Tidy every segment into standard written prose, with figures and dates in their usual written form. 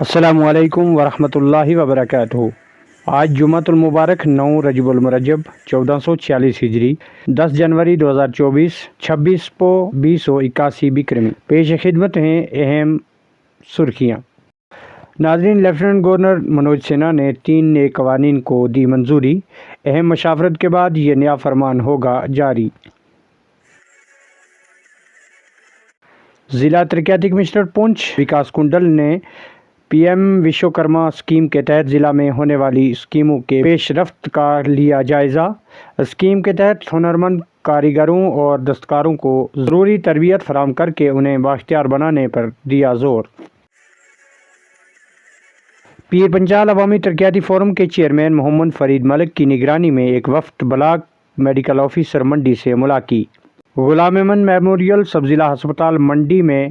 السلام علیکم ورحمۃ اللہ وبرکاتہ۔ آج جمعۃ المبارک 9 رجب المرجب 1446 ہجری 10 جنوری 2024 26 پو 2081 بکرمی۔ پیش خدمت ہیں اہم سرخیاں۔ ناظرین، لیفٹیننٹ گورنر منوج سنہا نے 3 نئے قوانین کو دی منظوری۔ اہم مشاورت کے بعد یہ نیا فرمان ہوگا جاری۔ ضلع ترقیاتی کمشنر پونچھ وکاس کنڈل نے پی ایم وشوکرما اسکیم کے تحت ضلع میں ہونے والی اسکیموں کے پیش رفت کا لیا جائزہ۔ اسکیم کے تحت ہنرمند کاریگروں اور دستکاروں کو ضروری تربیت فراہم کر کے انہیں بااختیار بنانے پر دیا زور۔ پیر پنچال عوامی ترقیاتی فورم کے چیئرمین محمد فرید ملک کی نگرانی میں ایک وفد بلاک میڈیکل آفیسر منڈی سے ملاقی۔ غلام احمد میموریل سب ضلع ہسپتال منڈی میں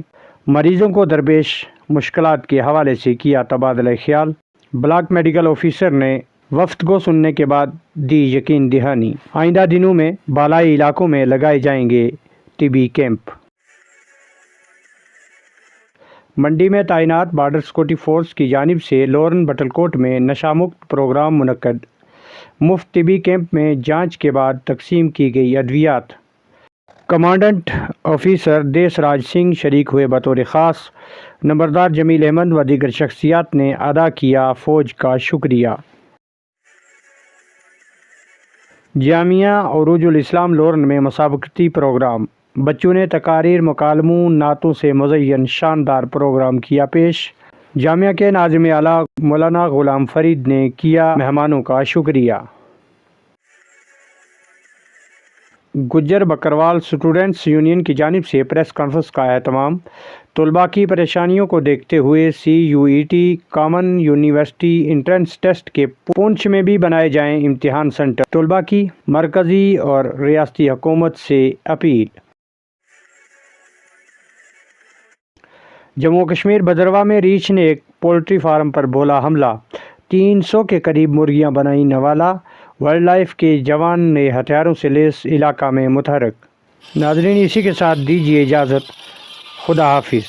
مریضوں کو درپیش مشکلات کے حوالے سے کیا تبادلہ خیال۔ بلاک میڈیکل آفیسر نے وفد کو سننے کے بعد دی یقین دہانی۔ آئندہ دنوں میں بالائی علاقوں میں لگائے جائیں گے طبی کیمپ۔ منڈی میں تعینات بارڈر سیکورٹی فورس کی جانب سے لورن بٹل کوٹ میں نشہ مکت پروگرام منعقد۔ مفت طبی کیمپ میں جانچ کے بعد تقسیم کی گئی ادویات۔ کمانڈنٹ آفیسر دیس راج سنگھ شریک ہوئے بطور خاص۔ نمبردار جمیل احمد و دیگر شخصیات نے ادا کیا فوج کا شکریہ۔ جامعہ عروج الاسلام لورن میں مسابقتی پروگرام۔ بچوں نے تقاریر، مکالموں، نعتوں سے مزین شاندار پروگرام کیا پیش۔ جامعہ کے ناظم اعلیٰ مولانا غلام فرید نے کیا مہمانوں کا شکریہ۔ گجر بکروال اسٹوڈنٹس یونین کی جانب سے پریس کانفرنس کا اہتمام۔ طلباء کی پریشانیوں کو دیکھتے ہوئے CUET common university entrance test کے پونچھ میں بھی بنائے جائیں امتحان سینٹر۔ طلباء کی مرکزی اور ریاستی حکومت سے اپیل۔ جموں کشمیر بھدرواہ میں ریچھ نے ایک پولٹری فارم پر بولا حملہ۔ 300 کے قریب مرغیاں بنائیں نوالا۔ وائلڈ لائف کے جوان نئے ہتھیاروں سے لیس علاقہ میں متحرک۔ ناظرین، اسی کے ساتھ دیجیے اجازت۔ خدا حافظ۔